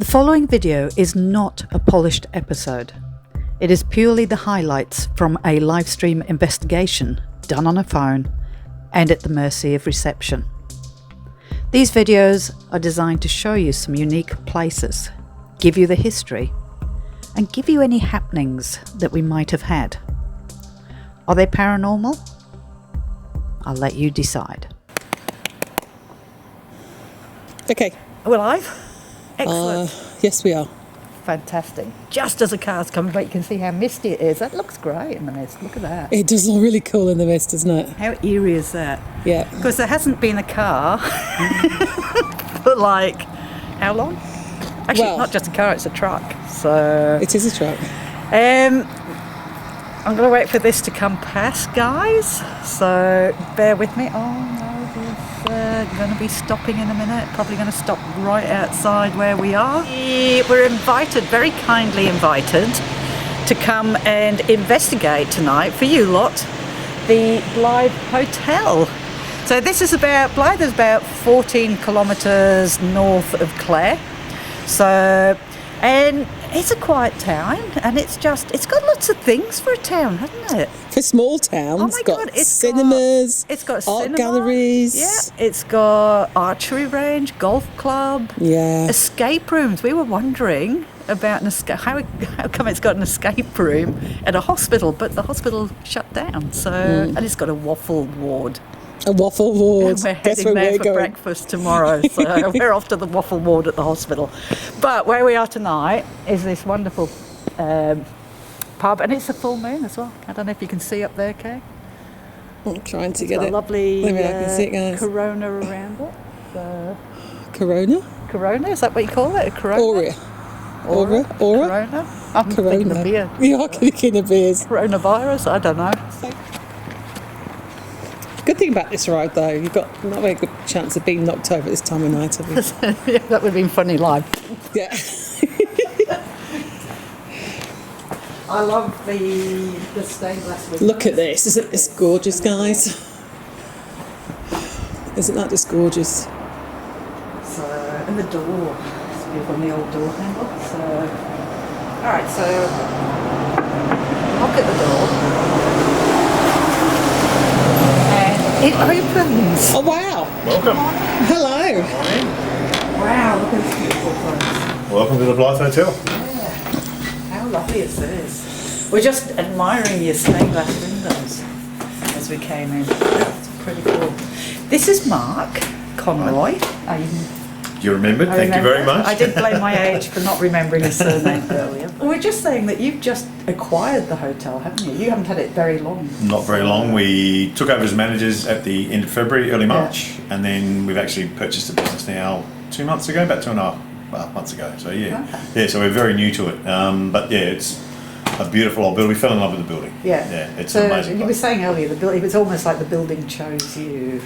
following video is not a polished episode. It is purely the highlights from a live stream investigation done on a phone and at the mercy of reception. These videos are designed to show you some unique places, give you the history, and give you any happenings that we might have had. Are they paranormal? I'll let you decide. Okay. We're live? Excellent. Yes, we are. Fantastic. Just as the car's coming by, you can see how misty it is. That looks great in the mist. Look at that. It does look really cool in the mist, doesn't it? How eerie is that? Yeah. Because there hasn't been a car for like, how long? Actually, Well, it's not just a car, it's a truck. So it is a truck. I'm going to wait for this to come past, guys. So bear with me. Oh no, he's going to be stopping in a minute. Probably going to stop right outside where we are. We're invited, very kindly invited, to come and investigate tonight for you lot the Blyth Hotel. So this is Blyth is about 14 kilometres north of Clare. So, and it's a quiet town, and it's got lots of things for a town, hasn't it? For small towns, Oh my God, it's cinemas, it's got art cinema, galleries. Yeah, it's got archery range, golf club, Yeah. escape rooms. We were wondering about how come it's got an escape room at a hospital, but the hospital shut down. So, and it's got a waffle ward. A waffle ward. And we're That's heading where there we're for going. breakfast tomorrow, so we're off to the waffle ward at the hospital. But where we are tonight is this wonderful pub, and it's a full moon as well. I don't know if you can see up there, Kay. I'm trying to It's get got it. a lovely Maybe I can see it, guys. corona around it. So, Corona? corona, is that what you call it? A corona? Aura. Aura? Corona? I'm thinking of beer. You are thinking of beers. Coronavirus? I don't know. Good thing about this ride, though, you've got not a very good chance of being knocked over this time of night, have you? Yeah, that would have been funny live. Yeah. I love the stained glass windows. Look at this. Isn't this gorgeous, guys? Isn't that just gorgeous? So, and the door. It's beautiful on the old door handle. So, alright, so lock at the door. And it opens. Oh, wow. Welcome. Hello. Wow, look at this beautiful place. Welcome to the Blyth Hotel. Yeah. How lovely is this? We're just admiring your stained glass windows as we came in. It's pretty cool. This is Mark Conroy. You remembered? Thank you very much. I did blame my age for not remembering his surname earlier. We're just saying that you've just acquired the hotel, haven't you? You haven't had it very long. Not very long. We took over as managers at the end of February, early March, and then we've actually purchased the business now 2 months ago, about 2.5 months ago. So yeah, Okay. yeah. So we're very new to it. But yeah, it's a beautiful old building. We fell in love with the building. Yeah. Yeah, it's so an amazing you were place. saying earlier, the building, it's almost like the building chose you.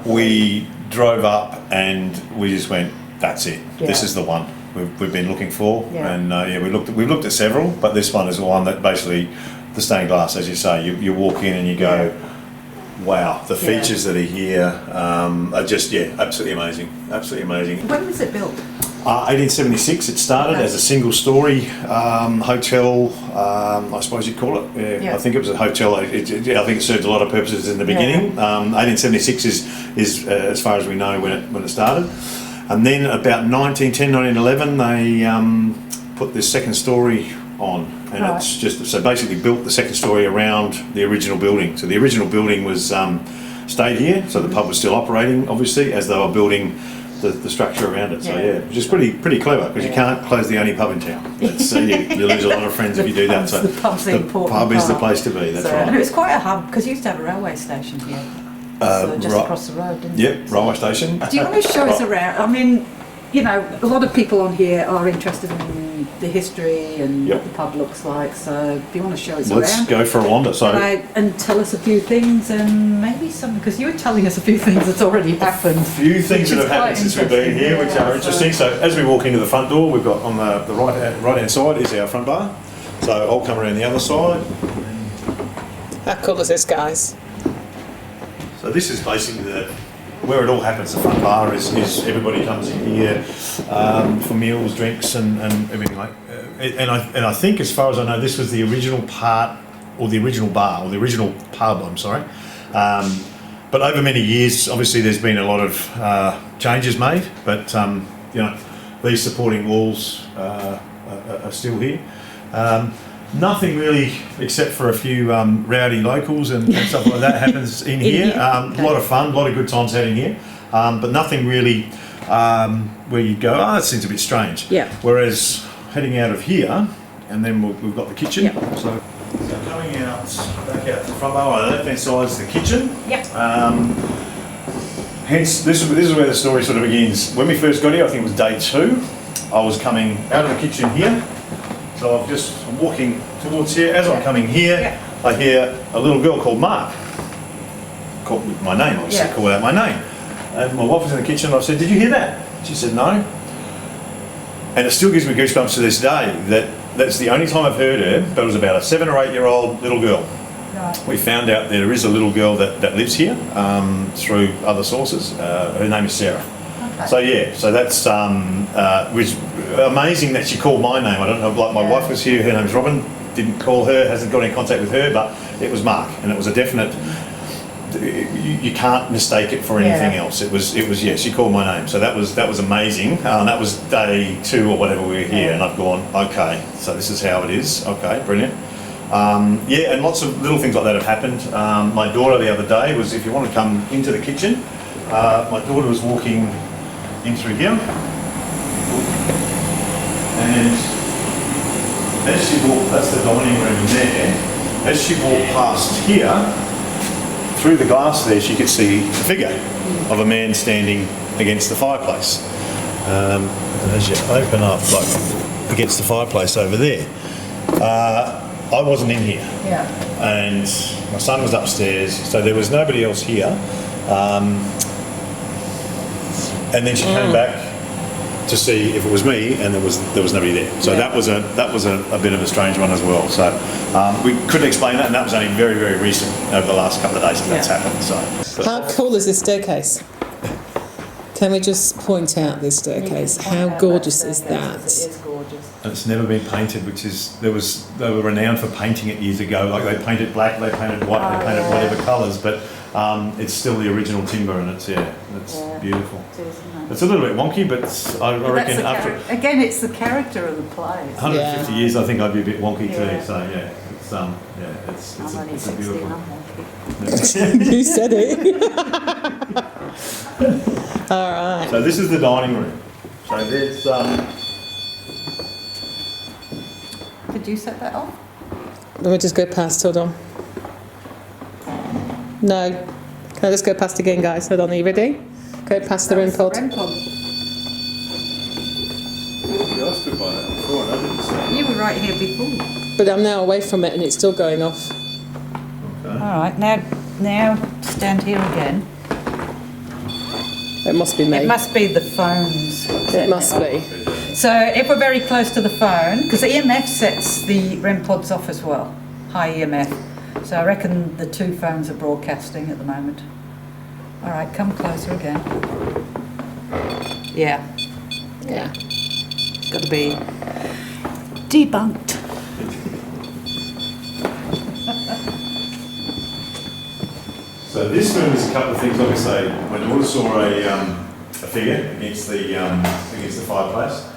We drove up and we just went, that's it. Yeah. This is the one we've been looking for. Yeah. And yeah, we've looked at several, but this one is the one that basically, the stained glass, as you say, you walk in and you go, wow, the features that are here are just, absolutely amazing. Absolutely amazing. When was it built? 1876 it started as a single story hotel, I suppose you'd call it. Yeah. I think it was a hotel. I think it served a lot of purposes in the beginning. 1876 is as far as we know when it started. And then about 1910, 1911 they put this second story on, and it's just so basically built the second story around the original building. So the original building was stayed here, so the pub was still operating obviously as they were building the structure around it. So yeah, which is pretty clever because you can't close the only pub in town. It's, you lose a lot of friends if you do that. So the pub's the important pub is the part. place to be. That's So, right. and it was quite a hub because you used to have a railway station here. So just across the road, didn't you? Yep, railway station. Do you want to show us around? I mean, you know, a lot of people on here are interested in the history and what the pub looks like. So, if you want to show us Let's around, go for a wander. So, and tell us a few things, and maybe some, because you were telling us a few things that's already happened. a few things which that is have happened quite since we've been here, which are interesting. So, as we walk into the front door, we've got on the right hand side is our front bar. So, I'll come around the other side. How cool is this, guys? So, this is basically where it all happens, the front bar is everybody comes in here for meals, drinks, and everything like. And I think, as far as I know, this was the original part, or the original bar, or the original pub. I'm sorry. But over many years, obviously, there's been a lot of changes made. But you know, these supporting walls are still here. Nothing really, except for a few rowdy locals and stuff like that, happens in here. A lot of fun, a lot of good times out in here, but nothing really where you go, oh, that seems a bit strange. Yeah. Whereas heading out of here, and then we've got the kitchen. Yeah. So coming out, back out to the front bar, the left-hand side is the kitchen. Yeah. Hence, this is where the story sort of begins. When we first got here, I think it was day 2, I was coming out of the kitchen here. So I'm walking towards here. As I'm coming here, I hear a little girl called Mark. Called with my name, obviously, call out my name. And my wife was in the kitchen and I said, "Did you hear that?" She said, "No." And it still gives me goosebumps to this day that's the only time I've heard her, but it was about a 7 or 8 year old little girl. Right. We found out there is a little girl that lives here through other sources. Her name is Sarah. Okay. So that's was amazing that she called my name. I don't know, like my wife was here, her name's Robyn, didn't call her, hasn't got any contact with her, but it was Mark, and it was a definite, you can't mistake it for anything else. It was she called my name. So that was amazing. That was day 2 or whatever we were here, and I've gone, okay, so this is how it is. Okay, brilliant. And lots of little things like that have happened. My daughter the other day was, if you want to come into the kitchen, my daughter was walking in through here, and as she walked, that's the dining room there, as she walked past here, through the glass there, she could see the figure of a man standing against the fireplace. And as you open up, like against the fireplace over there, I wasn't in here. Yeah. And my son was upstairs, so there was nobody else here. And then she came back to see if it was me, and there was nobody there. So that was a bit of a strange one as well. So we couldn't explain that, and that was only very, very recent over the last couple of days that that's happened. So how cool is this staircase? Can we just point out this staircase? How gorgeous is that? It is gorgeous. And it's never been painted, which is they were renowned for painting it years ago. Like they painted black, they painted white, they painted whatever colours, but it's still the original timber, and it's beautiful. It is, it's a little bit wonky, but I reckon after again, it's the character of the place. 150 years, I think I'd be a bit wonky too. So it's a beautiful. You said it. All right. So this is the dining room. So there's. Did you set that off? Let me just go past. Hold on. No. Can I just go past again, guys? Hold on. Are you ready? Go past the REM pod. I stood by that before and I didn't see it. You were right here before. But I'm now away from it and it's still going off. Okay. All right. Now stand here again. It must be me. It must be the phones. It must be. So if we're very close to the phone, because the EMF sets the REM pods off as well, high EMF. So I reckon the 2 phones are broadcasting at the moment. All right, come closer again. Yeah. It's got to be debunked. So this room is a couple of things. Like I say, my daughter saw a figure against the fireplace,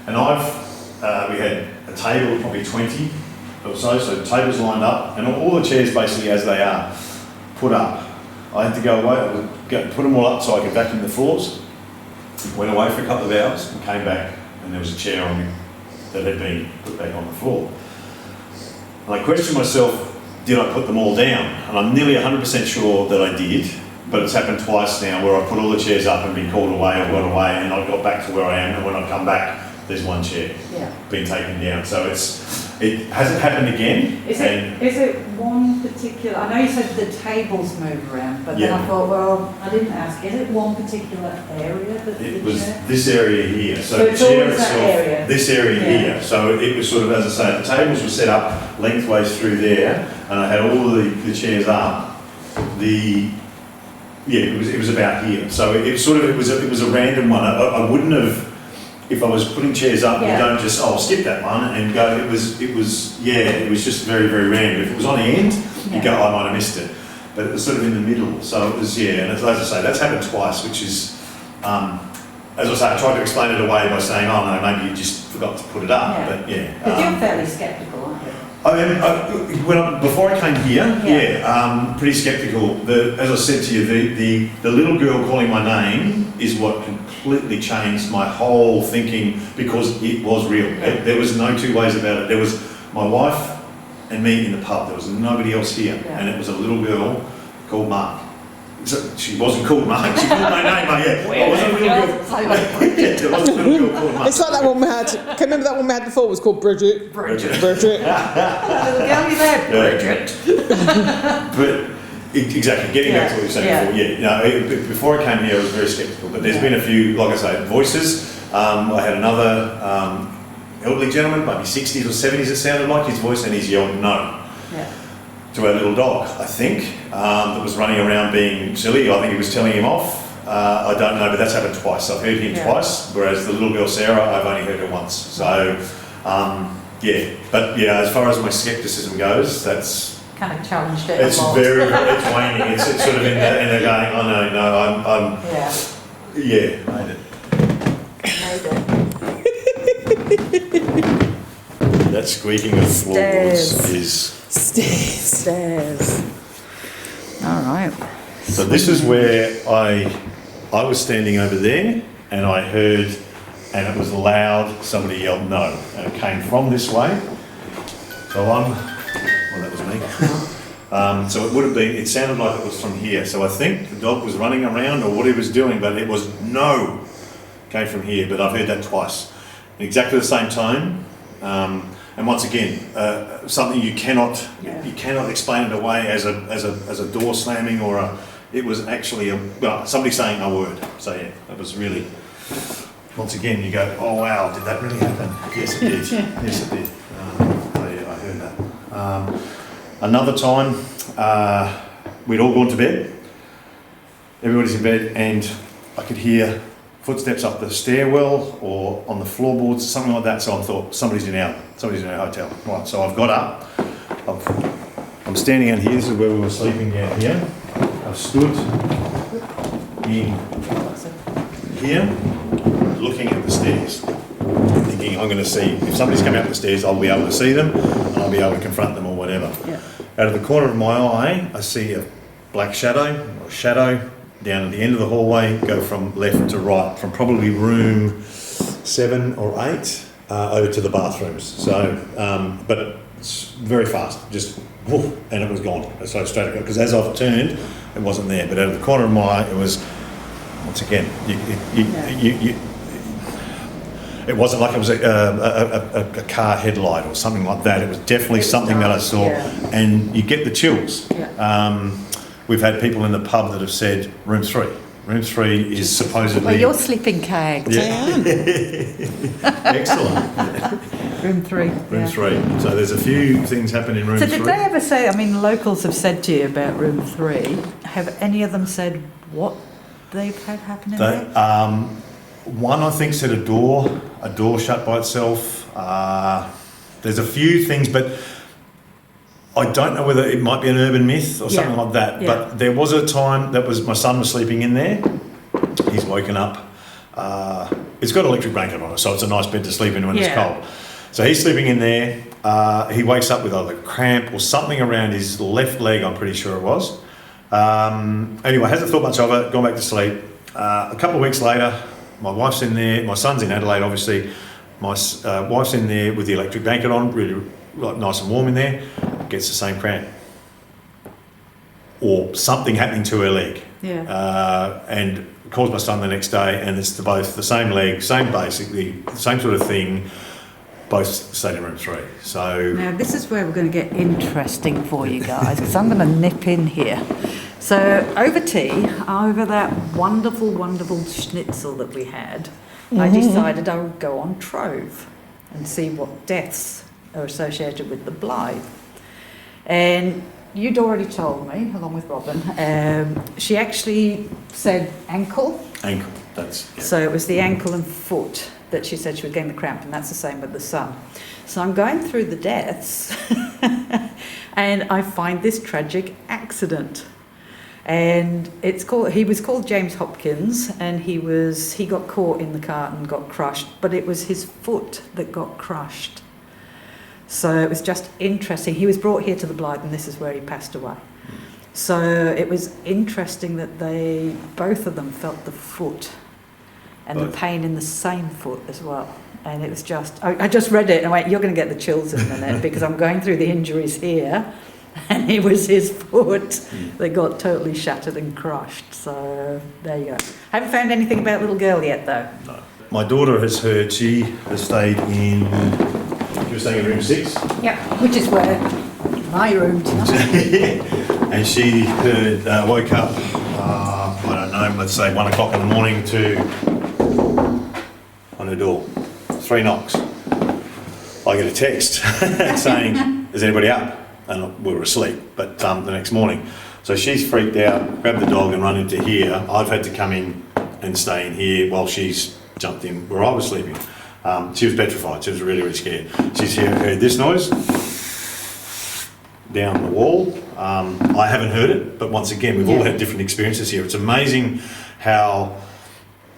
and we had a table of probably 20 or so tables lined up, and all the chairs basically as they are put up. I had to go away. I would put them all up so I could vacuum the floors. Went away for a couple of hours and came back, and there was a chair on me that had been put back on the floor. And I questioned myself, did I put them all down? And I'm nearly 100% sure that I did, but it's happened twice now where I put all the chairs up and been called away or gone away, and I got back to where I am, and when I come back, there's one chair being taken down. So it hasn't happened again. Is it one particular? I know you said the tables move around, but then I thought, well, I didn't ask. Is it one particular area that it was this area here. So the it's chair itself, area. this area here. So it was sort of, as I say, the tables were set up lengthways through there, and I had all the chairs up. The yeah, it was about here. So it was a random one. I wouldn't have, if I was putting chairs up, you don't just, I'll skip that one and go, it was just very, very random. If it was on the end, you go, I might have missed it. But it was sort of in the middle. So it was, and as I say, that's happened twice, which is, as I say, I tried to explain it away by saying, oh no, maybe you just forgot to put it up. Yeah. But yeah. But you're fairly sceptical, aren't you? Before I came here, pretty sceptical. As I said to you, the little girl calling my name is what completely changed my whole thinking, because it was real. Yeah. There was no two ways about it. There was my wife and me in the pub. There was nobody else here, and it was a little girl called Mark. So she wasn't called Mark, she called my name, it was a little girl. There was a little girl called Mark. It's like that one we had. Can you remember that one we had before? It was called Bridget. Bridget. That little girl you there, Bridget. But exactly, getting back to what you were saying before, before I came here I was very sceptical, but there's been a few, like I say, voices. I had another elderly gentleman, maybe 60s or 70s it sounded like, his voice, and he's yelled no. To our little dog, I think, that was running around being silly. I think he was telling him off. I don't know, but that's happened twice. I've heard him twice, whereas the little girl Sarah, I've only heard her once. So, but as far as my scepticism goes, that's kind of challenged it. It's very, it's waning. It's sort of in the going. Oh no, I'm made it. That squeaking of floorboards is. Stairs. All right. So this is where I was standing over there, and I heard, and it was loud, somebody yelled no, and it came from this way. So that was me. So it would have been, it sounded like it was from here. So I think the dog was running around or what he was doing, but it was no, came from here. But I've heard that twice, in exactly the same tone. And once again, something you cannot explain it away as a door slamming or it was actually somebody saying a word. So yeah, it was really, once again you go, oh wow, did that really happen? Yes it did. Yes it did. I heard that. Another time, we'd all gone to bed. Everybody's in bed, and I could hear footsteps up the stairwell or on the floorboards, something like that. So I thought somebody's in our hotel. Right, so I've got up. I'm standing out here. This is where we were sleeping down here. I've stood in here, looking at the stairs, thinking I'm going to see if somebody's coming up the stairs. I'll be able to see them, and I'll be able to confront them or whatever. Yeah. Out of the corner of my eye, I see a black shadow down at the end of the hallway, go from left to right, from probably room 7 or 8 over to the bathrooms. So, but it's very fast, just woof, and it was gone. So straight across, because as I've turned, it wasn't there. But out of the corner of my eye, it was, once again, it wasn't like it was a car headlight or something like that. It was definitely something that I saw, and you get the chills. Yeah. We've had people in the pub that have said room 3. Room 3 is supposedly. Well, you're sleeping cagged. Yeah. Excellent. Room 3. Room 3. So there's a few things happening in room 3. So did they ever say? I mean, locals have said to you about room 3. Have any of them said what they've had happen in there? One I think said a door shut by itself. There's a few things, but I don't know whether it might be an urban myth or something like that. Yeah. But there was a time that was my son was sleeping in there. He's woken up. It's got an electric blanket on it, so it's a nice bed to sleep in when it's cold. So he's sleeping in there. He wakes up with either cramp or something around his left leg, I'm pretty sure it was. Anyway, hasn't thought much of it, gone back to sleep. A couple of weeks later, my wife's in there. My son's in Adelaide, obviously. My wife's in there with the electric blanket on, really nice and warm in there. Gets the same cramp. Or something happening to her leg. Yeah. And calls my son the next day, and it's both the same leg, same basically, same sort of thing, both stayed in room 3. So now this is where we're going to get interesting for you guys, because I'm going to nip in here. So over tea, over that wonderful, wonderful schnitzel that we had, I decided I would go on Trove and see what deaths are associated with the Blyth. And you'd already told me, along with Robyn, she actually said ankle. Ankle, that's... Yeah. So it was the ankle and foot that she said she was getting the cramp, and that's the same with the son. So I'm going through the deaths, and I find this tragic accident. And he was called James Hopkins, and he got caught in the cart and got crushed, but it was his foot that got crushed. So it was just interesting. He was brought here to the Blyth, and this is where he passed away. So it was interesting that both of them felt the foot and the pain in the same foot as well. And it was just, I just read it and I went, you're going to get the chills in a minute, because I'm going through the injuries here, and it was his foot that got totally shattered and crushed. So there you go. Haven't found anything about little girl yet, though. No. My daughter has heard, she has stayed in, she was staying in room 6. Yeah, which is where my room tonight. And she heard, woke up, I don't know, let's say 1 o'clock in the morning on her door. 3 knocks. I get a text saying, is anybody up? And we were asleep, but the next morning. So she's freaked out, grabbed the dog and run into here. I've had to come in and stay in here while she's jumped in where I was sleeping. She was petrified, she was really, really scared. She's heard this noise down the wall. I haven't heard it, but once again, we've all had different experiences here. It's amazing how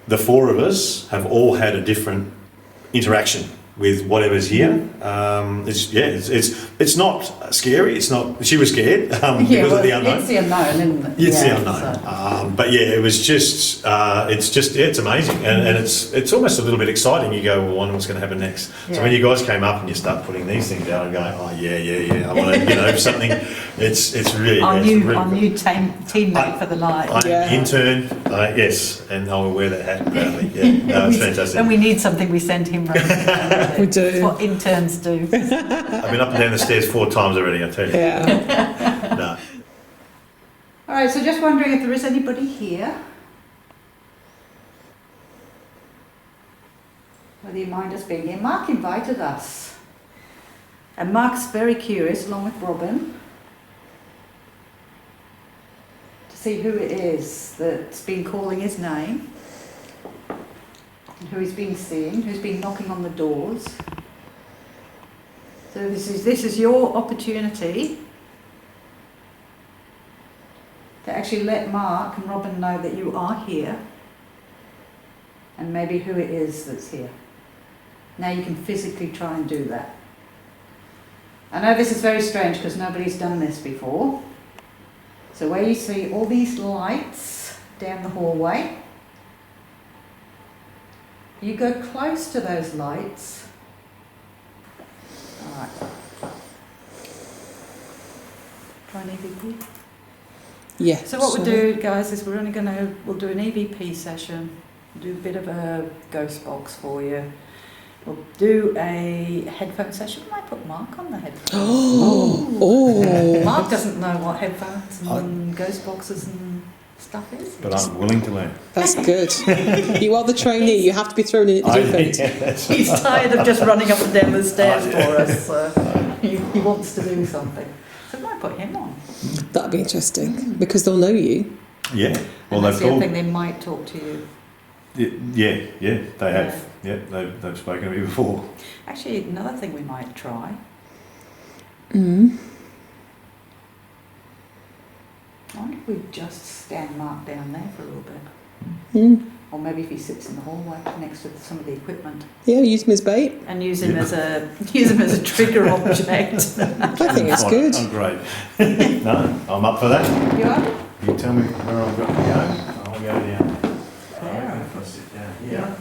the 4 of us have all had a different interaction with whatever's here. It's not scary. It's not. She was scared because of the unknown. It's the unknown, isn't it? It's the unknown. But yeah, it was just. It's amazing, and it's almost a little bit exciting. You go, well, I wonder what's going to happen next. Yeah. So when you guys came up and you start putting these things down and going, oh yeah, I want to, something. It's really our new teammate for the night. I'm an intern, yes, and I will wear that hat proudly. Yeah, no, it's fantastic. When we need something, we send him round. We do. That's what interns do. I've been up and down the stairs 4 times already, I tell you. Yeah. No. All right, so just wondering if there is anybody here. Whether you mind us being here. Mark invited us. And Mark's very curious, along with Robyn, to see who it is that's been calling his name. Who he's been seeing, who's been knocking on the doors. So this is your opportunity to actually let Mark and Robyn know that you are here, and maybe who it is that's here. Now you can physically try and do that. I know this is very strange because nobody's done this before. So where you see all these lights down the hallway, you go close to those lights. All right. Try an EVP. Yeah. So what we'll do, guys, is we'll do an EVP session. We'll do a bit of a ghost box for you. We'll do a headphone session. We might put Mark on the headphones. Oh. Mark doesn't know what headphones and ghost boxes and stuff is. But I'm willing to learn. That's good. You are the trainee. You have to be thrown in at the deep end. He's tired of just running up and down the stairs for us. So he wants to do something. So we might put him on. That'd be interesting because they'll know you. Yeah. Well, and that's they've the other thing, they might talk to you. Yeah, they have. Yeah, they've spoken to me before. Actually, another thing we might try. I wonder if we just stand Mark down there for a little bit. Or maybe if he sits in the hallway next to some of the equipment. Yeah, use him as bait. And use him as a trigger object. I think it's good. I'm great. No, I'm up for that. You are? You tell me where I've got to go. I'll go down there. If I sit down here.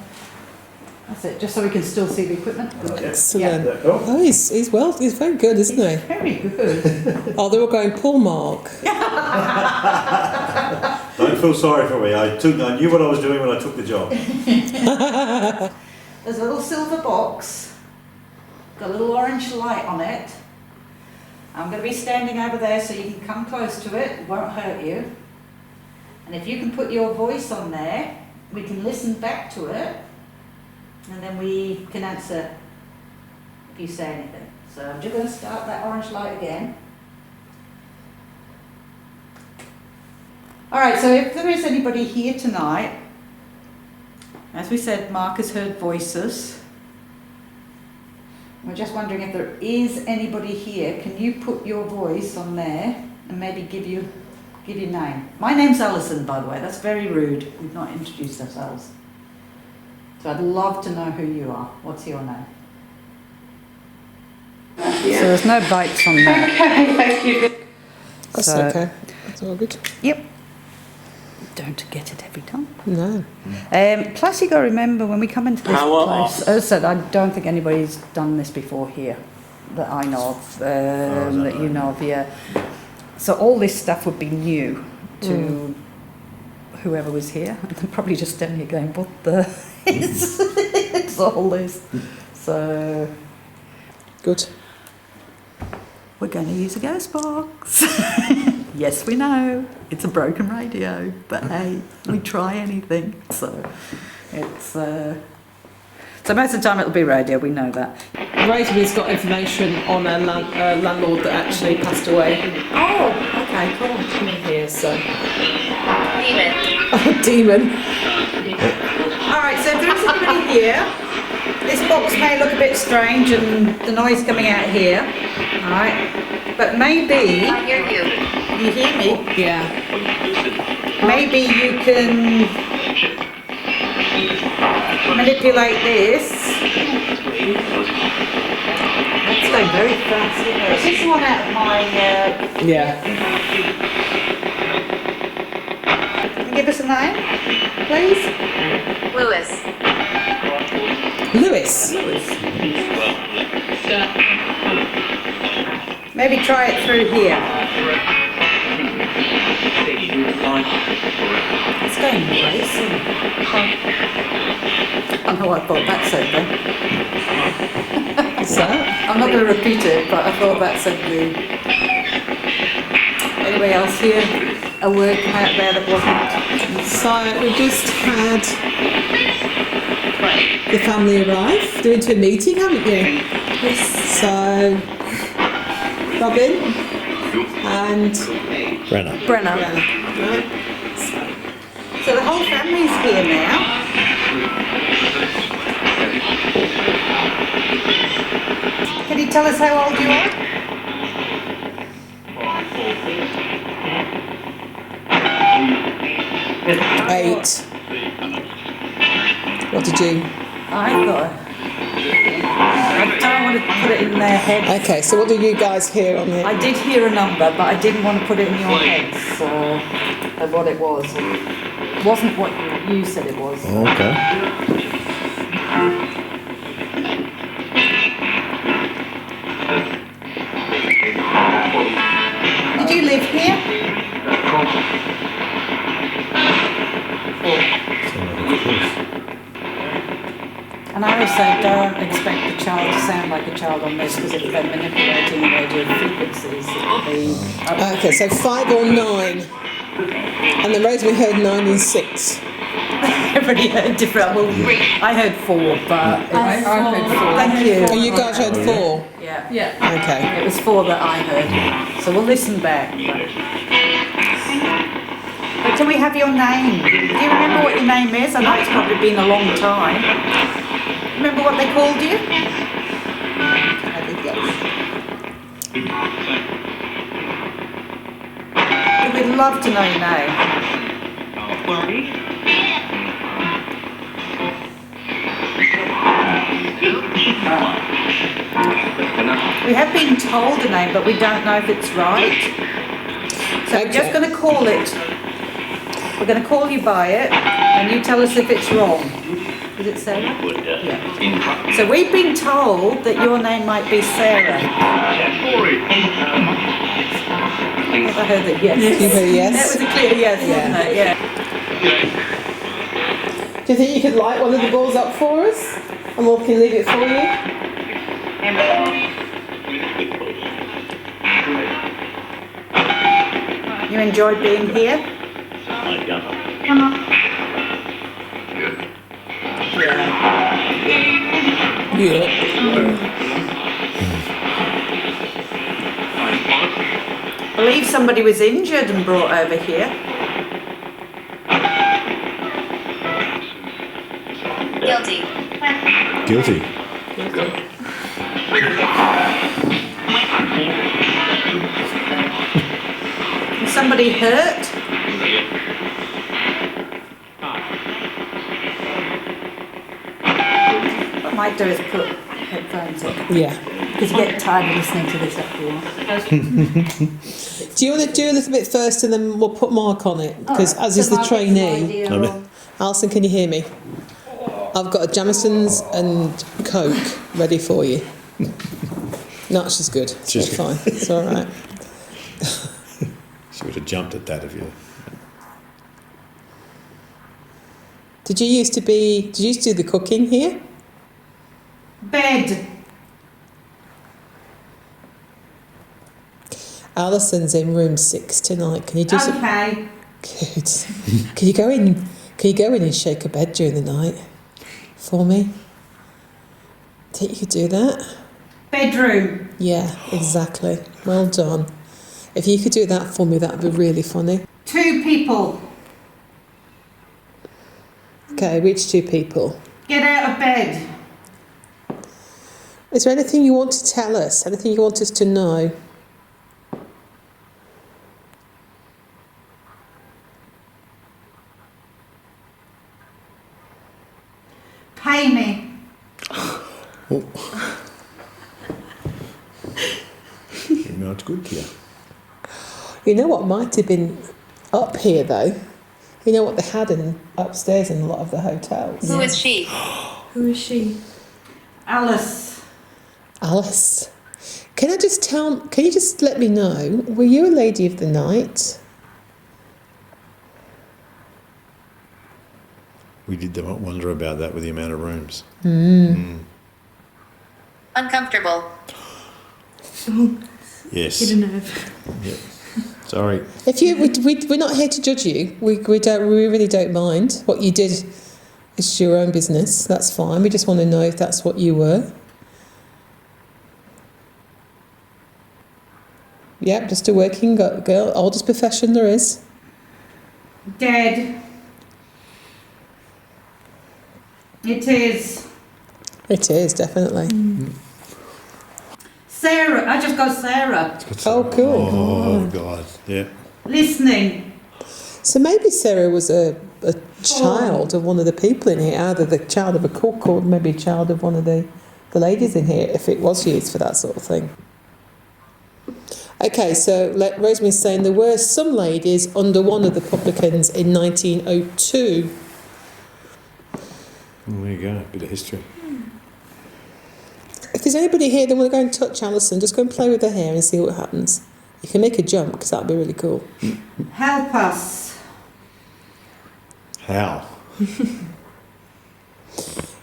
That's it, just so we can still see the equipment. Excellent. Yeah. Cool. Oh, he's very good, isn't he? Very good. Oh, they were going, poor Mark. Don't feel sorry for me. I knew what I was doing when I took the job. There's a little silver box, got a little orange light on it. I'm going to be standing over there so you can come close to it, it won't hurt you. And if you can put your voice on there, we can listen back to it, and then we can answer if you say anything. So I'm just going to start that orange light again. All right, so if there is anybody here tonight, as we said, Mark has heard voices. We're just wondering if there is anybody here. Can you put your voice on there and maybe give your name? My name's Alison, by the way. That's very rude. We've not introduced ourselves. So I'd love to know who you are. What's your name? Yeah. So there's no bites on that. Okay, thank you. That's okay. That's all good. Yep. Don't get it every time. No. Plus, you got to remember when we come into this place. As I said, I don't think anybody's done this before here that I know of. That you know of, yeah. So all this stuff would be new to whoever was here. And they're probably just standing here going, "What the is it's all this?" So Good. we're going to use a ghost box. Yes, we know it's a broken radio, but hey, we try anything. So it's so most of the time it'll be radio. We know that. Rosary's got information on a landlord that actually passed away. Oh, okay, cool. Come in here, so. Demon. Oh, demon. All right, so if there is anybody here, this box may look a bit strange and the noise coming out here. All right, but maybe I hear you. you hear me. Yeah. Maybe you can manipulate this. That's going very fast. Is this one out of my? Yeah. Can you give us a name, please? Lewis. Lewis. Maybe try it through here. It's going crazy. I know I thought that said then. What's that? I'm not going to repeat it, but I thought that said the. Anybody else hear a word come out there that wasn't? So we just had the family arrive. They're into a meeting, haven't you? Yes. So Robyn and Brenna. Right. So the whole family's here now. Can you tell us how old you are? Eight. What did you? I don't want to put it in their head. Okay, so what do you guys hear on the? I did hear a number, but I didn't want to put it in your heads, of what it was. It wasn't what you said it was. Okay. Did you live here? And I always say don't expect the child to sound like a child on this, because if they're manipulating the radio frequencies, it'll be... Okay, so 5 or 9. And then Rosemary heard 9 and 6. Everybody heard different. Well, I heard 4, but... I heard 4. Thank you. Oh, you guys heard 4? Yeah. Okay. It was 4 that I heard. So we'll listen back. But can we have your name? Do you remember what your name is? I know it's probably been a long time. Remember what they called you? We'd love to know your name. We have been told a name, but we don't know if it's right. So we're just going to call it. We're going to call you by it, and you tell us if it's wrong. Is it Sarah? Yeah. So we've been told that your name might be Sarah. I heard that yes. You heard yes? That was a clear yes, wasn't it? Yeah. Do you think you could light one of the balls up for us? And we can leave it for you? You enjoyed being here? Yeah. I believe somebody was injured and brought over here. Guilty. Guilty. Is somebody hurt? What I might do is put headphones on. Yeah. Because you get tired of listening to this after a while. Do you want to do a little bit first and then we'll put Mark on it? Because as is the trainee. Alison, can you hear me? I've got a Jamison's and Coke ready for you. No, she's good. She's fine. It's all right. She would have jumped at that if you. Did you used to do the cooking here? Bed. Alison's in room 6 tonight. Can you do some? Okay. Good. Can you go in? Can you go in and shake a bed during the night for me? Think you could do that? Bedroom. Yeah, exactly. Well done. If you could do that for me, that would be really funny. 2 people. Okay, which 2 people? Get out of bed. Is there anything you want to tell us? Anything you want us to know? Pay me. No, it's good here. You know what might have been up here though? You know what they had upstairs in a lot of the hotels? Who is she? Who is she? Alice. Alice. Can you just let me know, were you a lady of the night? We did wonder about that with the amount of rooms. Uncomfortable. Yes. Hit a nerve. Yeah. Sorry. If we're not here to judge you. We really don't mind. What you did is your own business. That's fine. We just want to know if that's what you were. Yep, just a working girl, oldest profession there is. Dead. It is. It is, definitely. Sarah. I just got Sarah. Oh, cool. Oh, God. Yeah. Listening. So maybe Sarah was a child of one of the people in here, either the child of a cook or maybe a child of one of the ladies in here, if it was used for that sort of thing. Okay, so Rosemary's saying there were some ladies under one of the publicans in 1902. Well, there you go. Bit of history. If there's anybody here that want to go and touch Alison, just go and play with her hair and see what happens. You can make a jump because that'd be really cool. Help us. How?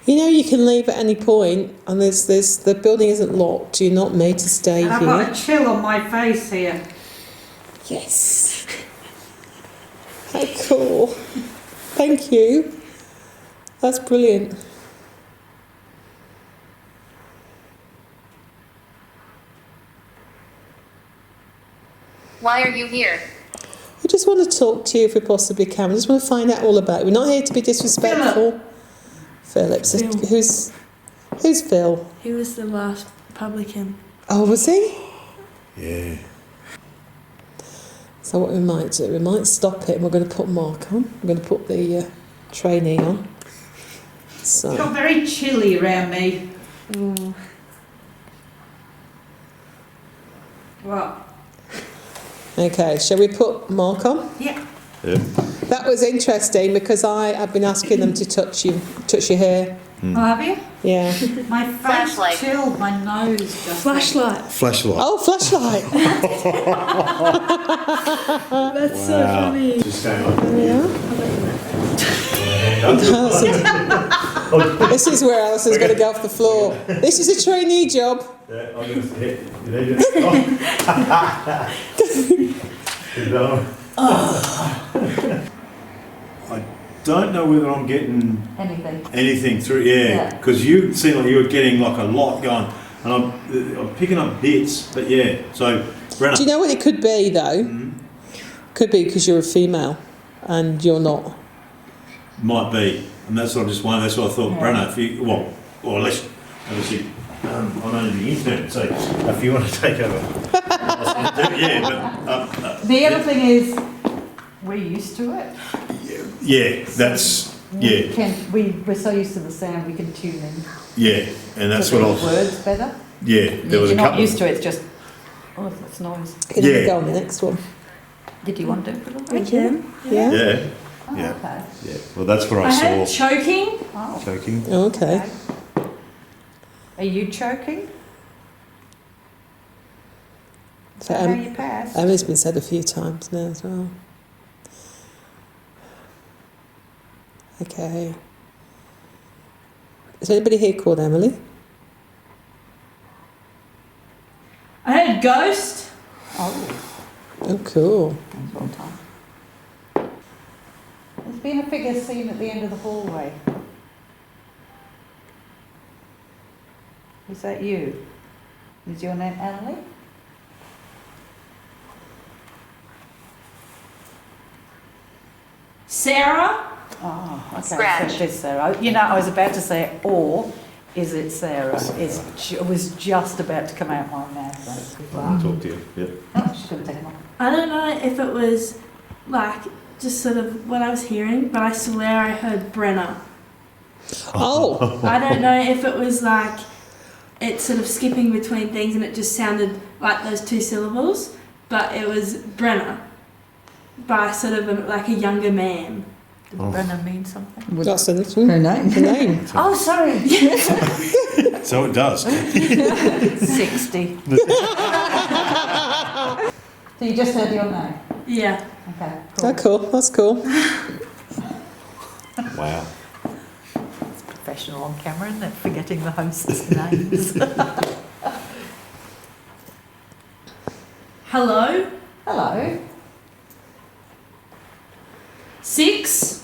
You know, you can leave at any point, and there's the building isn't locked. You're not made to stay And I've here. got a chill on my face here. Yes. How cool. Thank you. That's brilliant. Why are you here? We just want to talk to you if we possibly can. We just want to find out all about it. We're not here to be disrespectful. Philip. So Phil. who's Phil? He was the last publican. Oh, was he? Yeah. So what we might do, we might stop it and we're going to put Mark on. We're going to put the trainee on. It's got very chilly around me. What? Okay, shall we put Mark on? Yeah. Yeah. That was interesting because I've been asking them to touch your hair. Oh, have you? Yeah. My face Flashlight. chilled, my nose just... Flashlight. Flashlight. Oh, flashlight. That's so funny. Just stand up. This is where Alison's going to go off the floor. This is a trainee job. Yeah, I'm going to hit. You need it. I don't know whether I'm getting anything through. Yeah, because you seem like you were getting like a lot going, and I'm picking up bits. But yeah, so Brenna. Do you know what it could be though? Could be because you're a female and you're not. Might be. And that's what I'm just wondering. That's what I thought, Brenna. If you or unless obviously I'm only the intern, so if you want to take over, the other thing is, we're used to it. We're so used to the sound, we can tune in. Yeah, and that's what I was. Words better. Yeah, there was You're a couple. not used to it. It's just that's noise. Can you go on the next one? Did you want to do it? I can. Yeah. Yeah. Oh, Yeah. okay. Yeah. Well, that's what I I saw. had choking. Oh, Choking. Oh, okay. Are you choking? So, I know you passed. Emily's been said a few times now as well. Okay. Is there anybody here called Emily? I had ghost. Oh, Oh, cool. that's well done. There's been a figure seen at the end of the hallway. Is that you? Is your name Emily? Sarah. Oh, okay. Scratch. So it is Sarah. You know, I was about to say, or is it Sarah? It was just about to come out my mouth. I'll talk to you. Yeah. Oh, she's going to take them off. I don't know if it was like just sort of what I was hearing, but I swear I heard Brenna. Oh, I don't know if it was like it's sort of skipping between things and it just sounded like those two syllables, but it was Brenna by sort of like a younger man. Did Brenna mean something? that's her name. Her name. Oh, sorry. So it does. 60. So you just heard your name? Yeah. Okay, Oh, cool. That's cool. Wow. It's professional on camera, isn't it? Forgetting the host's names. Hello. Hello. 6.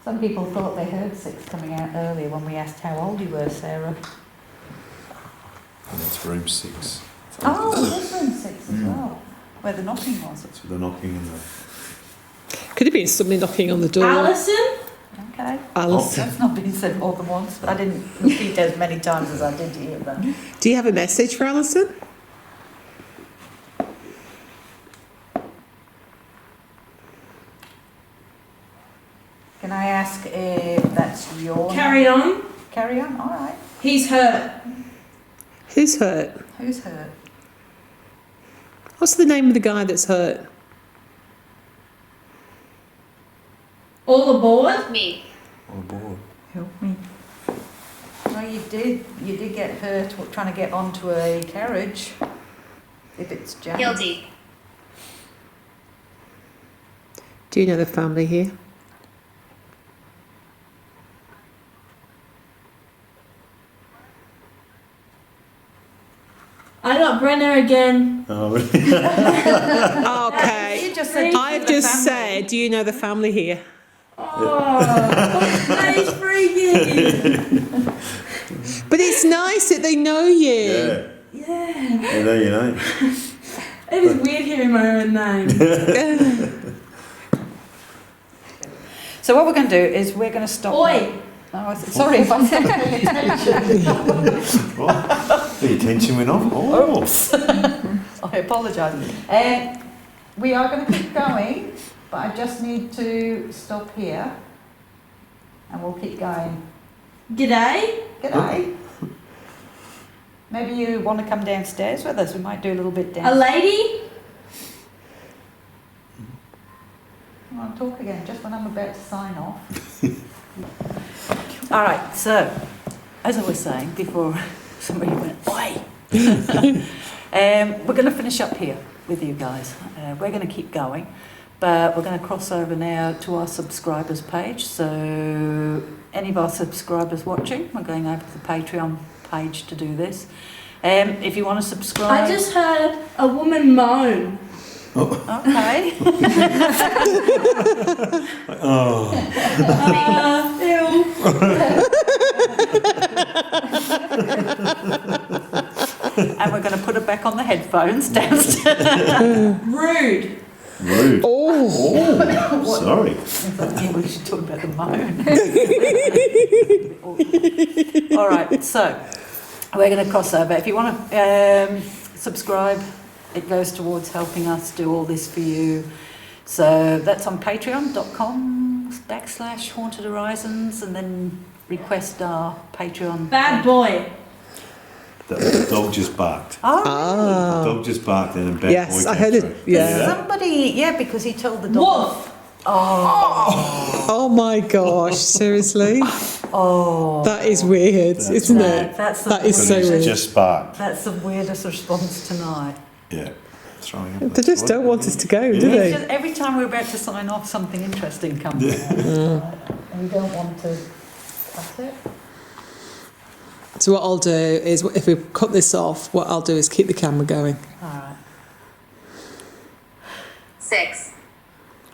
Some people thought they heard 6 coming out earlier when we asked how old you were, Sarah. And that's room 6. Oh, there's room 6 as well, where the knocking was. That's the knocking and the. Could have been somebody knocking on the door. Alison. Okay. Alison. That's not been said more than once. I didn't repeat as many times as I did hear them. Do you have a message for Alison? Can I ask if that's your Carry on. Carry on, all right. He's hurt. Who's hurt? Who's hurt? What's the name of the guy that's hurt? All aboard. Me. On board. Help me. No, you did get hurt trying to get onto a carriage. If it's jammed. Guilty. Do you know the family here? I got Brenna again. Oh, Okay. You just said I've the just family. said, do you know the family here? Oh, that is freaky. But it's nice that they know you. yeah. Yeah. Yeah, there you know. It is weird hearing my own name. So what we're going to do is we're going to stop. Oi. Oh, sorry if I said The attention went off. Oh. Oops. I apologise. We are going to keep going, but I just need to stop here, and we'll keep going. G'day. G'day. Maybe you want to come downstairs with us. We might do a little bit A downstairs. lady. I want to talk again, just when I'm about to sign off. All right, so, as I was saying before somebody went, oi! We're going to finish up here with you guys. We're going to keep going, but we're going to cross over now to our subscribers page. So, any of our subscribers watching, we're going over to the Patreon page to do this. If you want to subscribe... I just heard a woman moan. Okay. Oh. Ew. And we're going to put it back on the headphones downstairs. Rude. Rude. Oh, Sorry. Yeah, we should talk about the moan. All right, so we're going to cross over. If you want to subscribe, it goes towards helping us do all this for you. So that's on patreon.com/Haunted Horizons, and then request our Patreon. Bad boy. The dog just barked. Oh, The dog just barked and a bad boy yes, I came heard it. through. Yeah. somebody, because he told the dog. Wolf. Oh my gosh, seriously? Oh, That is weird, isn't it? that's the That is so But he's weird. just barked. that's the weirdest response tonight. Yeah. Throwing up. They just don't want us to go, do It's they? just every time we're about to sign off, something interesting comes out. And we don't want to cut it. So what I'll do is, if we cut this off, what I'll do is keep the camera going. All right. 6.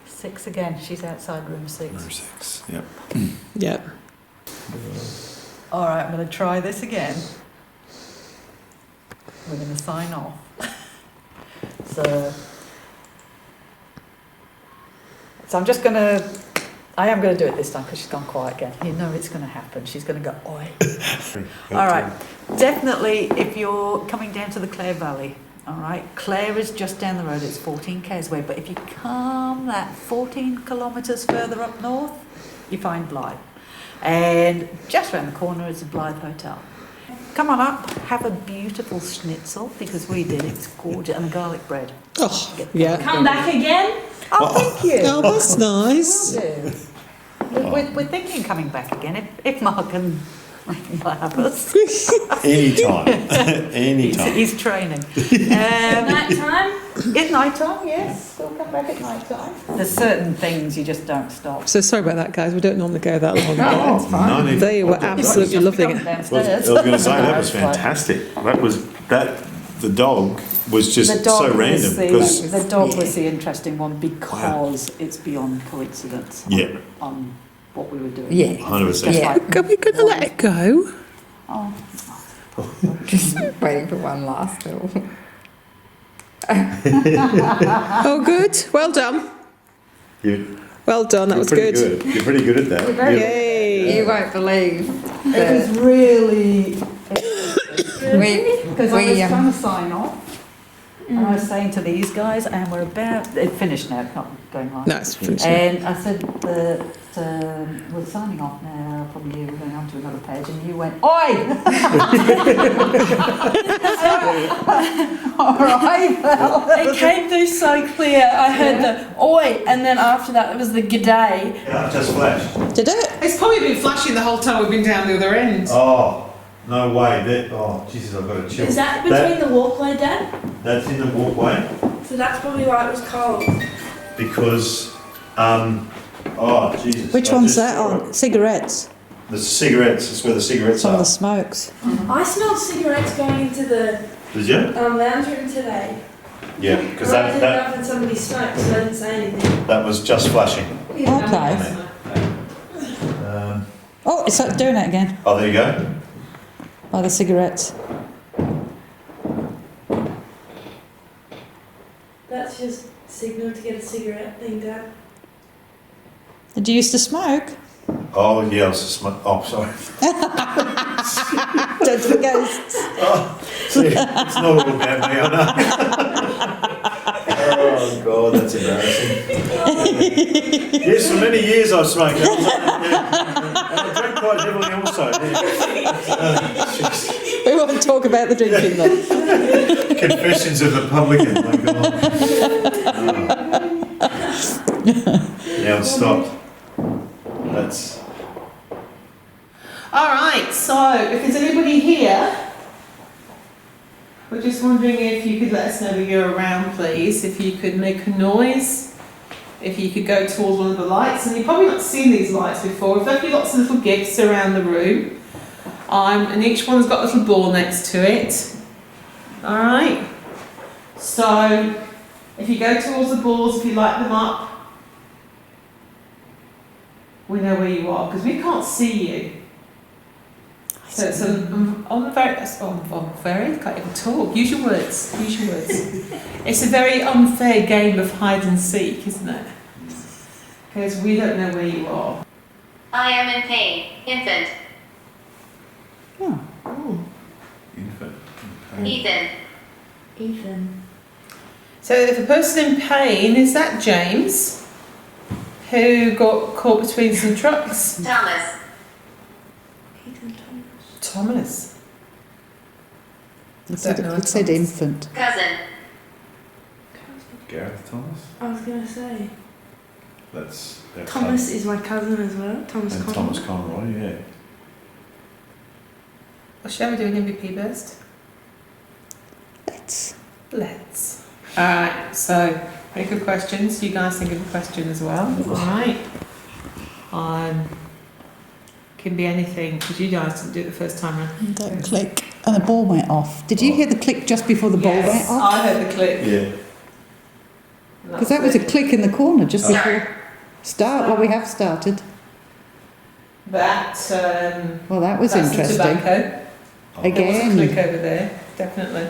6 again. She's outside room 6. Number 6. Yep. Yep. All right, I'm going to try this again. We're going to sign off. So I'm just going to. I am going to do it this time because she's gone quiet again. You know it's going to happen. She's going to go, oi. All right. Definitely, if you're coming down to the Clare Valley, all right, Clare is just down the road. It's 14 k's away. But if you come that 14 kilometres further up north, you find Blyth. And just around the corner is the Blyth Hotel. Come on up, have a beautiful schnitzel, because we did. It's gorgeous. And garlic bread. Oh, yeah. Come back again. Oh, thank you. Oh, that's nice. Will do. We're thinking of coming back again if Mark can have us. Anytime. Anytime. He's training. Night time. At night time, yes. We'll come back at night time. There's certain things you just don't stop. So sorry about that, guys. We don't normally go that long. Oh, no need- They were absolutely loving it. I was going to say that was fantastic. The dog was just so random because The dog was the interesting one because it's beyond coincidence on what we were doing. Yeah. 100%. Yeah. Are we going to let it go? Oh, Just waiting for one last little. Oh, good. Well done. Well done. That was good. You're pretty good at that. Yay. You won't believe it that was really because I was we trying to sign off. And I was saying to these guys, and we're about, it's finished now, it's not going on. No, it's finished now. And I said that we're signing off now, probably we're going on to another page, and you went, oi! All right, well. It came through so clear. I heard the oi, and then after that it was the g'day. Yeah, just flashed. Did it? It's probably been flashing the whole time we've been down the other end. Oh, no way. Jesus, I've got a chill. Is that between the walkway, Dad? That's in the walkway So that's probably why it was cold. because, Jesus. Which one's that on? Cigarettes? The cigarettes. That's where the cigarettes Some of are. the smokes. I smelled cigarettes going into the Did you? lounge room today. Yeah, because I didn't know that if somebody smoked, so I didn't say anything. that was just flashing. Okay. Oh, it's doing it again. Oh, there you go. Oh, the cigarettes. That's just signal to get a cigarette thing, Dad. Did you used to smoke? Oh, yeah, I was just sorry. Don't the ghosts. See, it's not all about me, I know. Oh, God, that's embarrassing. Yes, for many years I've smoked. And I drank quite heavily also. We won't talk about the drinking though. Confessions of the publican, my God. Now it's stopped. That's... Alright, so if there's anybody here, we're just wondering if you could let us know that you're around, please. If you could make a noise, if you could go towards one of the lights. And you've probably not seen these lights before. We've left you lots of little gifts around the room. And each one's got a little ball next to it. Alright? So, if you go towards the balls, if you light them up, we know where you are, because we can't see you. So it's unfair. Can't even talk. Use your words. It's a very unfair game of hide and seek, isn't it? Because we don't know where you are. I am in pain. Infant. Oh. Infant. Ethan. So if a person in pain, is that James, who got caught between some trucks? Thomas. Thomas. It said infant. Cousin. Gareth Thomas. I was gonna say. That's Thomas is my cousin as well. Thomas and Conroy. Thomas Conroy, yeah. Well, shall we do an MVP first? Let's. Alright, so pretty good questions. You guys think of a question as well. Alright. Can be anything, because you guys didn't do it the first time round. Don't click. And the ball went off. Did you hear the click just before the ball went off? I heard the click. Yeah. Because that was a click in the corner just before start. Well, we have started. That, Well, that was that's the interesting. tobacco. There was a Again. click over there, definitely.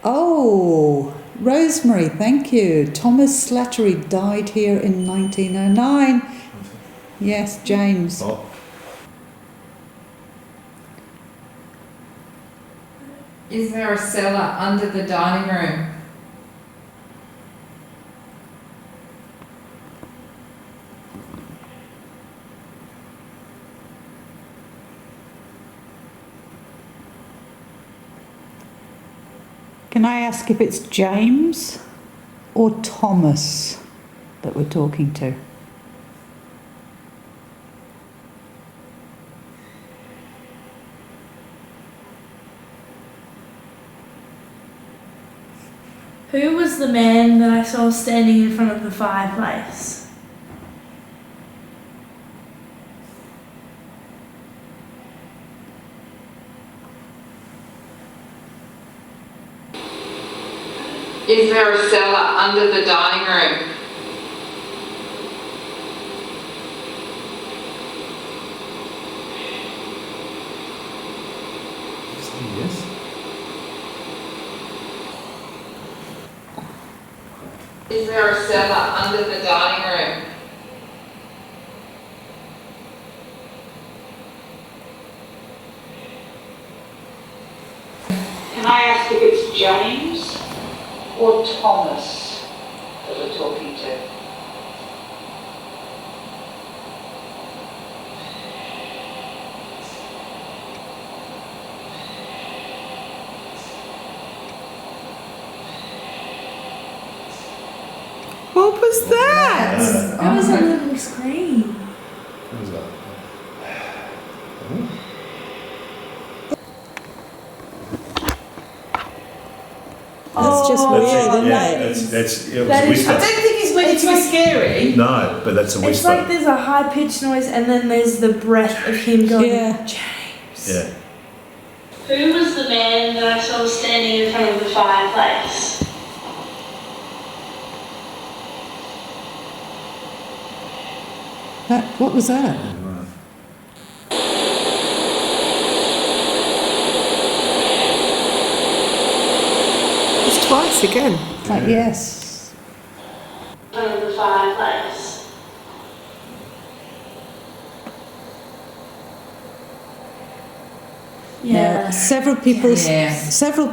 Oh, Rosemary, thank you. Thomas Slattery died here in 1909. Yes, James. Oh. Is there a cellar under the dining room? Can I ask if it's James or Thomas that we're talking to? Who was the man that I saw standing in front of the fireplace? Is there a cellar under the dining room? Yes. Is there a cellar under the dining room? Can I ask if it's James or Thomas that we're talking to? What was that? That was a little scream. What was that? That's just Oh, weird, That's isn't it, yeah, it? that's it was That a is- I whisper. don't think he's meant to be scary. No, but that's a It's whisper. like there's a high pitched noise and then there's the breath of him going, Yeah. James. Yeah. Who was the man that I saw standing in front of the fireplace? What was that? It's twice again. Like, yes. In front of the fireplace. Now, several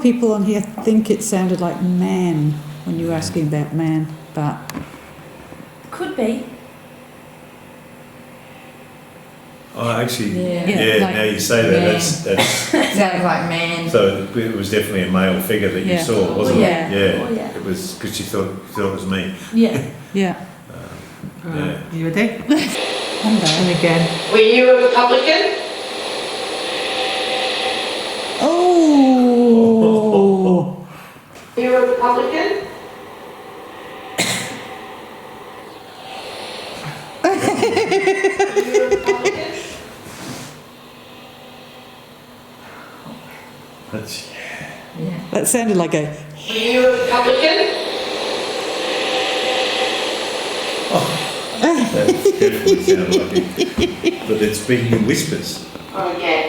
people on here think it sounded like man when you were asking about man, but Could be. Oh, actually, Yeah. yeah. like- Now you say that, Yeah. that's Sounds like man. so. It was definitely a male figure that you Yeah. saw, wasn't Yeah. it? Yeah. Oh, yeah. It was because you thought it was me. Yeah. yeah. Yeah. You ready? I'm down. And again. Were you a Republican? Oh! Were you a Republican? That's Yeah. That sounded like a. Were you a Republican? that definitely sounded like it. But it's speaking in whispers. Okay.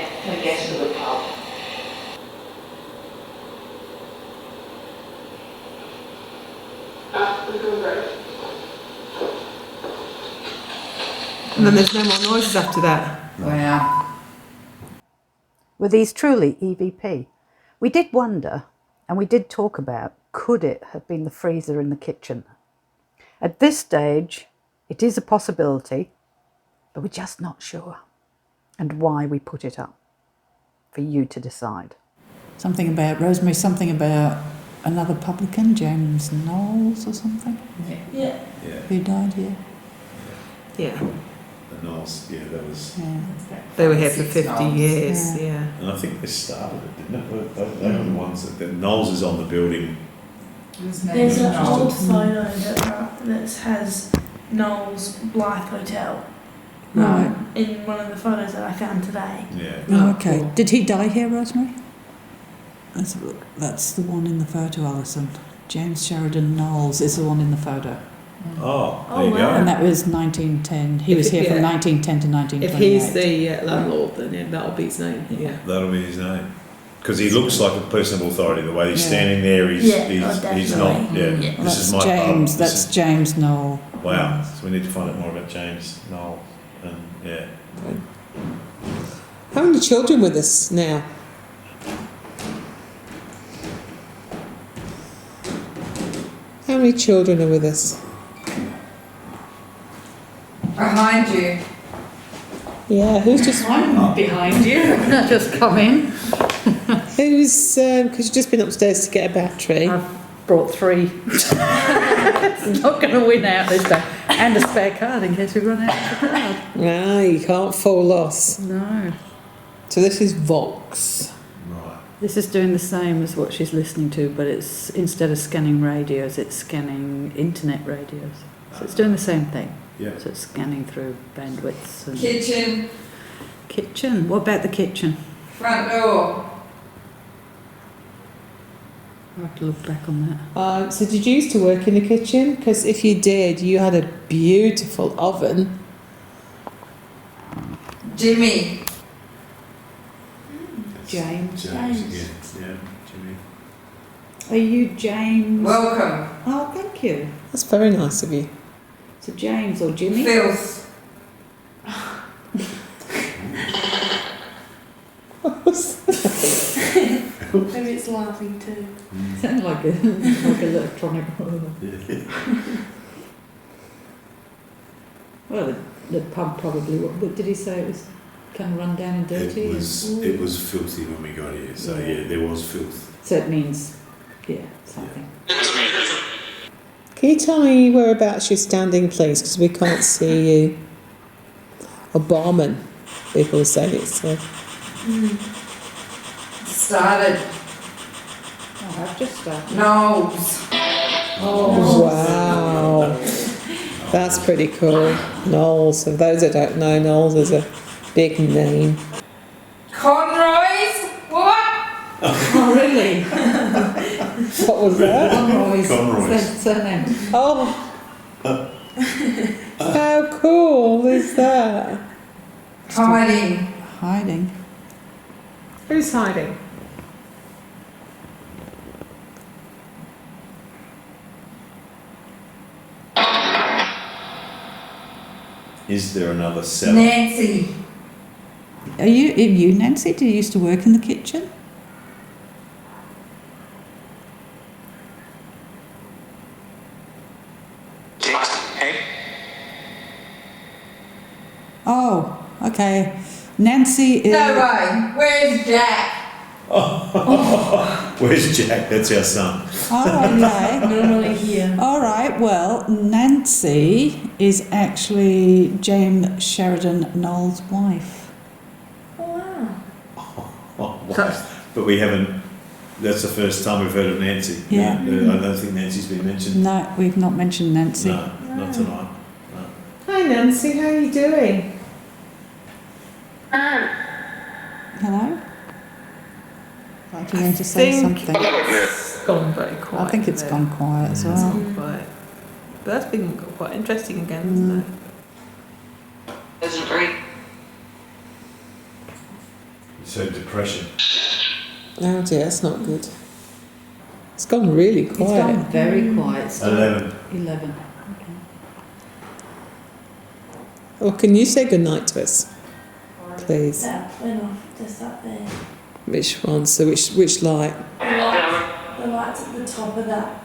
And then there's no more noises after that. Wow. Were these truly EVP? We did wonder, and we did talk about, could it have been the freezer in the kitchen? At this stage, it is a possibility, but we're just not sure. And why we put it up. For you to decide. Something about Rosemary, something about another publican, James Knowles or something, Yeah. who died here. Yeah. The Knowles, that was. Yeah. They were here for 50 Knowles. years, Yeah. yeah. And I think they started it, didn't it? They were the ones that. The Knowles is on the building. There's an old photo that has Noel's Blyth Hotel. Right. In one of the photos that I found today. Yeah. Oh, okay. Did he die here, Rosemary? That's the one in the photo, Alison. James Sheridan Knowles is the one in the photo. Oh, there Oh, you wow. go. And that was 1910. He was here from 1910 to If 1928. he's the landlord, then that'll be his name. Yeah. That'll be his name. Because he looks like a person of authority. The way he's Yeah. standing there, he's not. definitely. Yeah. Yeah. This is my James. pub. That's James Knowles. Wow. So we need to find out more about James Knowles. And yeah. How many children with us now? How many children are with us? Behind you. Yeah, who's just Behind you. Just come in. who's because you've just been upstairs to get a battery. I've brought 3. It's not going to win out this day. And a spare card in case we run out of the card. Ah, you can't fall loss. No. So this is Vox. Right. This is doing the same as what she's listening to, but it's instead of scanning radios, it's scanning internet radios. So it's doing the same thing. Yeah. So it's scanning through bandwidths and Kitchen. kitchen. What about the kitchen? Front door. I'll have to look back on that. So did you used to work in the kitchen? Because if you did, you had a beautiful oven. Jimmy. James. James again. Yeah. Jimmy. Are you James? Welcome. Oh, thank you. That's very nice of you. So James or Jimmy? Filth. Maybe it's laughing too. Sounds like like electronic. Well, the pub probably. What did he say? It was kind of run down and dirty. It was filthy when we got here. So yeah, there was filth. So it means, something. Can you tell me whereabouts you're standing, please? Because we can't see you. A barman, people say it's. Started. Oh, I've just started. Nose. Oh, wow. That's pretty cool. Knowles. For those that don't know, Knowles is a big name. Conroy's. What? Oh, really? What was that? Conroy's. Conroy's. Surname. Oh. How cool is that? Hiding. Hiding. Who's hiding? Is there another cellar? Nancy. Are you Nancy? Do you used to work in the kitchen? Oh, okay. Nancy is. No way. Where's Jack? Where's Jack? That's our son. Oh, okay. Normally here. All right. Well, Nancy is actually James Sheridan Knowles' wife. Oh wow. Oh, wow. But we haven't. That's the first time we've heard of Nancy. Yeah. I don't think Nancy's been mentioned. No, we've not mentioned Nancy. No, not tonight. No. Hi, Nancy. How are you doing? Hello. Like you want to say something? It's gone very quiet. I think it's there. gone quiet as It's well. gone quiet. But that's been quite interesting again, isn't it? Isn't great. So depression. Oh dear, that's not good. It's gone really It's quiet. gone very quiet. Still 11. 11. Or can you say goodnight to us, please? That went off just up there. Which one? So which light? The light's at the top of that.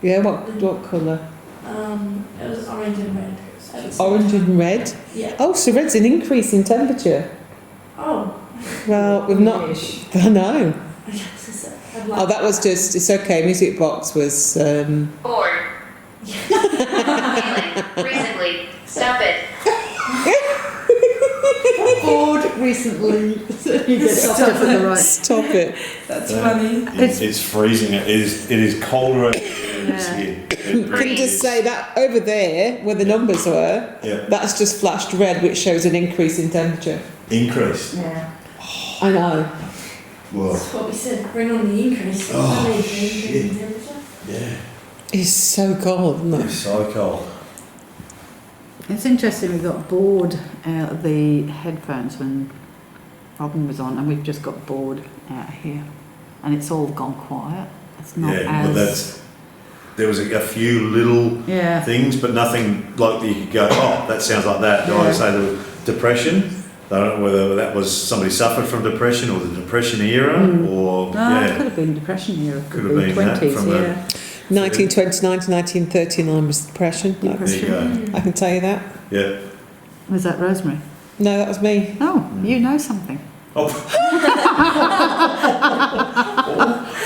Yeah, what colour? It was orange and red. Orange and red? Yeah. Oh, so red's an increase in temperature. Oh. Well, we've not... I know. I'd Oh, that was just... It's okay, Music Box was... Bored. Feeling. Recently. Stop it. Bored recently. You get stuff in the right. Stop it. That's funny. It's freezing. It is colder than here. Can you just say that over there, where the numbers were, Yeah. that's just flashed red, which shows an increase in temperature. Increase. Yeah. I know. Well, That's what we said. Bring on the increase. Oh, Increase in temperature. yeah. It's so cold, isn't it? It's so cold. It's interesting, we got bored out of the headphones when Robyn was on, and we've just got bored out here. And it's all gone quiet. It's not Yeah, but as... there was a few little Yeah. things, but nothing like you could go, oh, that sounds like that. Yeah. I would say there was depression. I don't know whether that was somebody suffered from depression or the depression era, or No, it yeah, could have been depression era. Could have been that 20s, from the- yeah. 1929 to 1939 was depression. there you go. I can tell you that. Yeah. Was that Rosemary? No, that was me. Oh, you know something. Oh,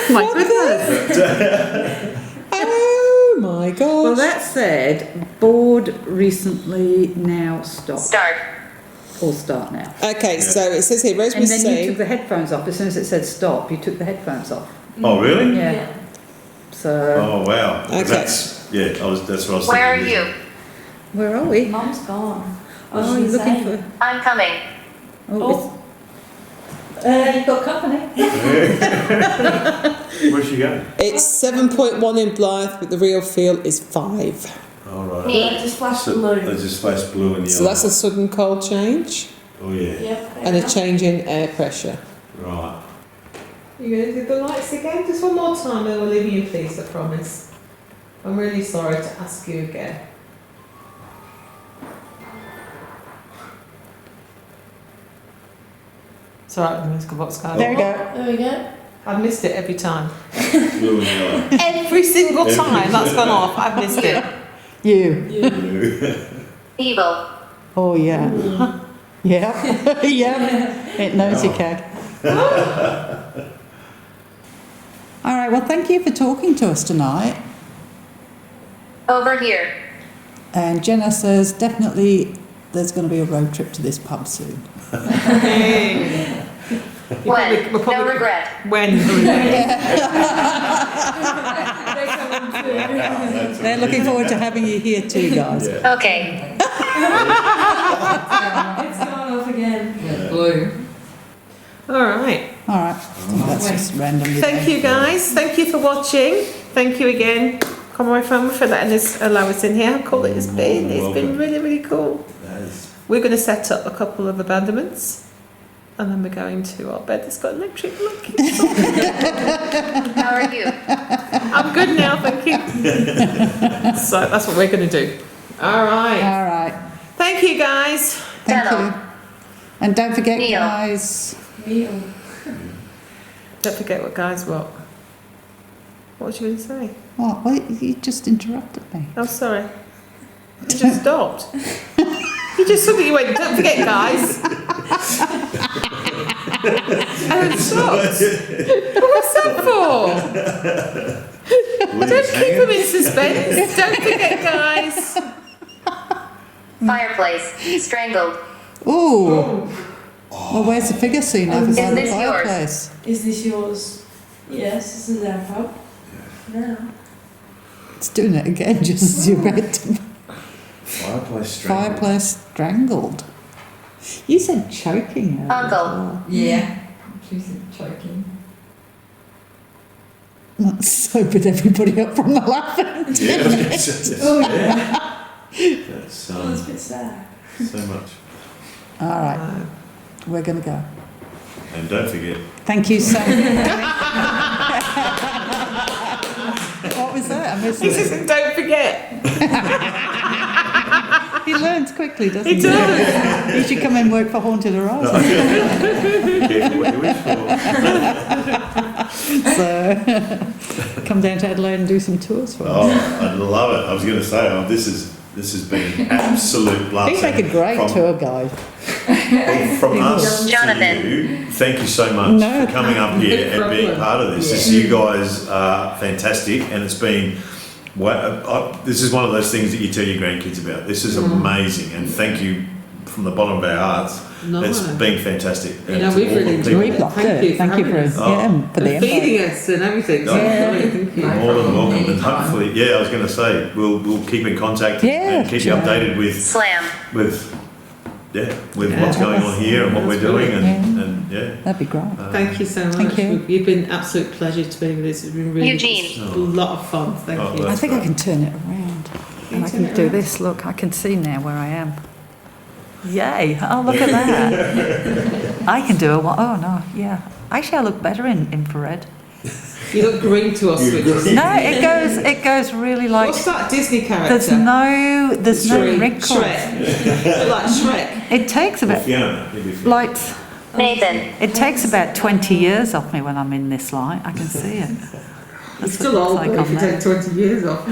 My goodness. Oh my gosh. Well, that said, bored recently, now stop. Start. Or start now. Okay, so it says here, And Rosemary's then you saying... took the headphones off. As soon as it said stop, you took the headphones off. oh really? Yeah. So, Oh wow. Okay. That's what I was thinking. Where are you? where are we? Mum's gone. Oh, you're looking for... I'm coming. Oh, you've got company. Where's she going? It's 7.1 in Blyth, but the real feel is 5. All right. Me. Just flash So blue. they just flashed blue and yellow. So that's a sudden cold change Oh yeah. Yep. and a change in air pressure. Right. You going to do the lights again? Just one more time and we'll leave you in peace, I promise. I'm really sorry to ask you again. It's alright, the musical box guy. There we go. There we go. I've missed it every time. Blue and yellow. Every single time that's gone off, I've missed it. You. Blue. Evil. Oh, yeah. Yeah. Yeah. It knows you can. All right, well, thank you for talking to us tonight. Over here. And Jenna says definitely there's going to be a road trip to this pub soon. When? No regret. When? They're looking forward to having you here too, guys. Yeah. Okay. It's gone off again. Blue. All right. All right, I think that's just randomly. Thank you guys. Thank you for watching. Thank you again, Conroy Farmer, for letting us allow us in here. How cool it has been. It's been really, really cool. That is. We're going to set up a couple of abandonments. And then we're going to our bed that's got electric locking. How are you? I'm good now, thank you. So that's what we're going to do. All right. All right, Thank you, guys. thank Settle. you. And don't forget, Neil. guys. Meal. Don't forget what guys what. What was you going to say? What? Well, you just interrupted me. Oh, sorry. You just stopped. You just suddenly went, don't forget, guys. And then stopped. What's that for? Don't keep them in suspense. Don't forget, guys. Fireplace. Strangled. Ooh. Well, where's the figure scene over by Is the this yours? fireplace? Is this yours? Yes, this is our pub. No. It's doing it again, just as you read. Fireplace strangled. Fireplace strangled. You said choking. earlier as Uncle. well. Yeah. She's choking. That sobered everybody up from the laughing. Yeah. Oh, yeah. That's Oh, it's a bit sad. so much. All right, we're going to go. And don't forget. Thank you so much. What was that? I missed He it. says, don't forget. He learns quickly, doesn't he? He does. He should come and work for Haunted Horizon. Careful what you wish for. So, come down to Adelaide and do some tours for us. Oh, I'd love it. I was going to say, this has been an absolute blast. He'd make a great tour guide. From us Jonathan. to you, thank you so much for coming up here and being part of this. You guys are fantastic, and it's been. This is one of those things that you tell your grandkids about. This is amazing, and thank you from the bottom of our hearts. No. It's been fantastic. You know, we've really enjoyed it. Thank you for the invite. Feeding us and everything. So thank you. More than welcome, and hopefully, I was going to say we'll keep in contact and keep you updated with Slam. with what's going on here and what we're doing, and that'd be great. Thank you so much. Thank you. You've been an absolute pleasure to be with us. It's been really Eugene. a lot of fun. Thank you. I think I can turn it around. And I can do this. Look, I can see now where I am. Yay! Oh, look at that. I can do oh no, yeah. Actually, I look better in infrared. You look green to us. No, it goes really like. What's that Disney character? There's no wrinkles. Shrek. Like Shrek. It takes about like. Nathan. It takes about 20 years off me when I'm in this light. I can see it. It's still old, like if you take 20 years off.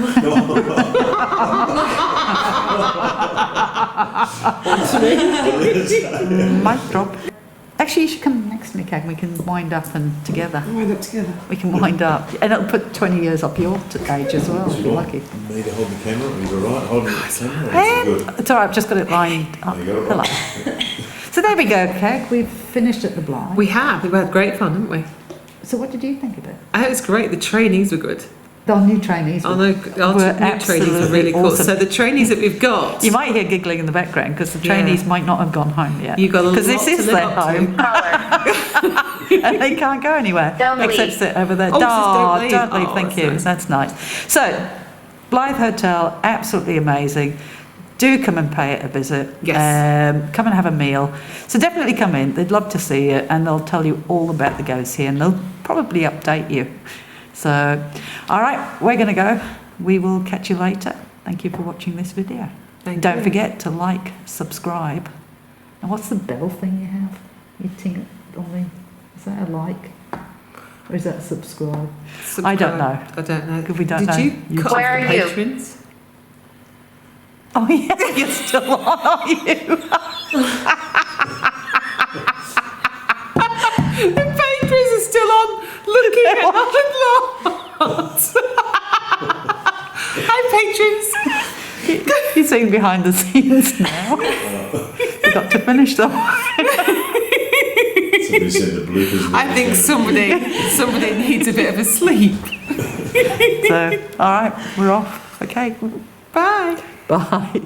Mic drop. Actually, you should come next to me, Kag. We can wind up and together. Wind up together. We can wind up. And it'll put 20 years up your age as well, if you're lucky. Me to hold the camera? Are you all right? Holding the camera? It's all right, I've just got it lined up. Hello. So there we go, Kag. We've finished at the Blyth. We have. We've had great fun, haven't we? So what did you think of it? It was great. The trainees were good. Our new trainees Our new trainees were really cool. awesome. So the trainees that we've got... You might hear giggling in the background because the trainees might not have gone home yet. You've got a lot because this is to live their up to. home. And they can't go anywhere. Don't except leave. sit over there. Oh, don't leave. Don't leave. Oh, Thank that's you. nice. That's nice. So, Blyth Hotel, absolutely amazing. Do come and pay it a visit. Yes. Come and have a meal. So definitely come in. They'd love to see you, and they'll tell you all about the ghosts here, and they'll probably update you. So, all right, we're going to go. We will catch you later. Thank you for watching this video. Don't forget to like, subscribe. And what's the bell thing you have? You ting it on the... Is that a like? Or is that a subscribe? I don't know. I don't know. If we don't know. Did you cut Where off are the you? patrons? Oh yeah, you're still on, are you? The patrons are still on looking at us. Hi, patrons. You're seeing behind the scenes now. Forgot to finish them. Somebody said the bloopers. I think somebody needs a bit of a sleep. So, all right, we're off. Okay. Bye. Bye.